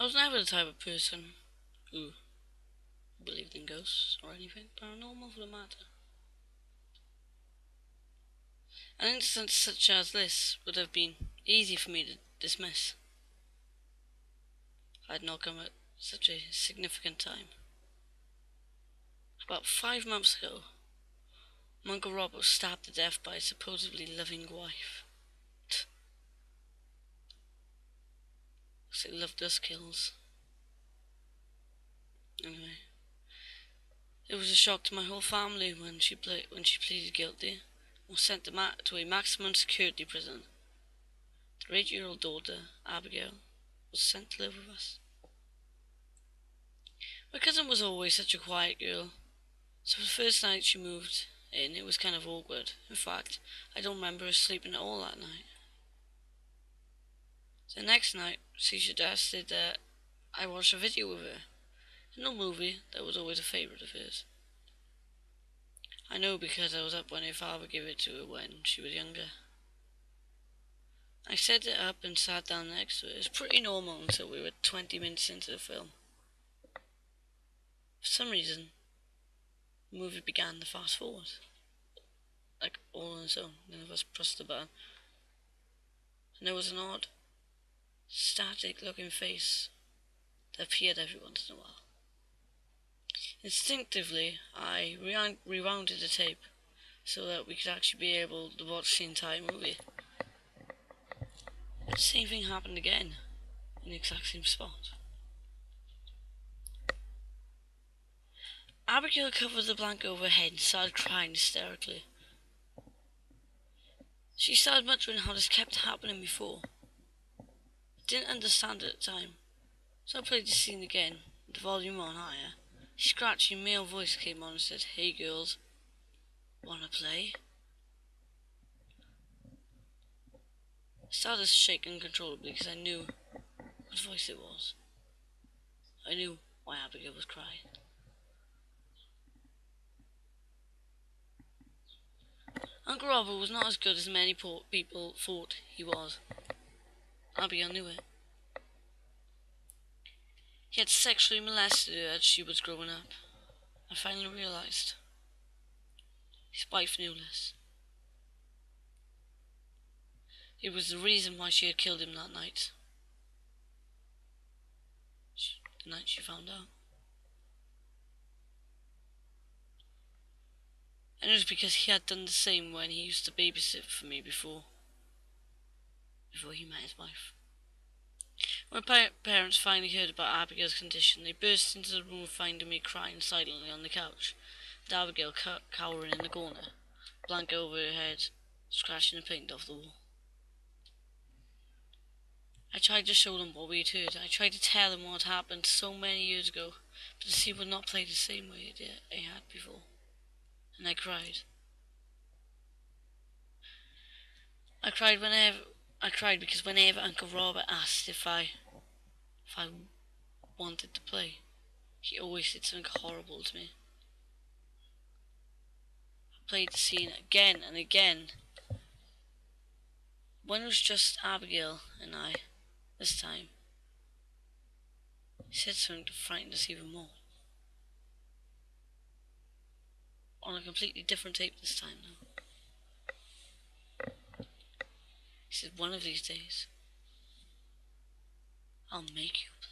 I was never the type of person who believed in ghosts or anything paranormal for the matter. An instance such as this would have been easy for me to dismiss if I had not come at such a significant time. About 5 months ago, my Uncle Rob was stabbed to death by his supposedly loving wife. So love does kills. Anyway, it was a shock to my whole family when she pleaded guilty and was sent to a maximum security prison. Their 8-year-old daughter, Abigail, was sent to live with us. My cousin was always such a quiet girl, so the first night she moved in, it was kind of awkward. In fact, I don't remember her sleeping at all that night. The next night, she suggested that I watch a video with her, an old movie that was always a favourite of hers. I know because I was up when her father gave it to her when she was younger. I set it up and sat down next to it. It was pretty normal until we were 20 minutes into the film. For some reason, the movie began to fast forward. Like all on its own. None of us pressed the button. And there was an odd, static looking face that appeared every once in a while. Instinctively, I rewounded the tape so that we could actually be able to watch the entire movie. But the same thing happened again, in the exact same spot. Abigail covered the blanket over her head and started crying hysterically. She started muttering how this kept happening before. I didn't understand at the time, so I played the scene again, with the volume on higher. A scratchy male voice came on and said, "Hey girls, wanna play?" I started to shake uncontrollably because I knew what voice it was. I knew why Abigail was crying. Uncle Robert was not as good as many people thought he was. Abigail knew it. He had sexually molested her as she was growing up. I finally realized. His wife knew this. It was the reason why she had killed him that night. The night she found out. And it was because he had done the same when he used to babysit for me before he met his wife. When my parents finally heard about Abigail's condition, they burst into the room finding me crying silently on the couch, and Abigail cowering in the corner, blanket over her head, scratching the paint off the wall. I tried to show them what we'd heard. I tried to tell them what had happened so many years ago, but the scene would not play the same way it had before. And I cried. I cried because whenever Uncle Robert asked if I wanted to play, he always said something horrible to me. I played the scene again and again. When it was just Abigail and I, this time, he said something to frighten us even more. On a completely different tape this time though. He said, "One of these days, I'll make you play."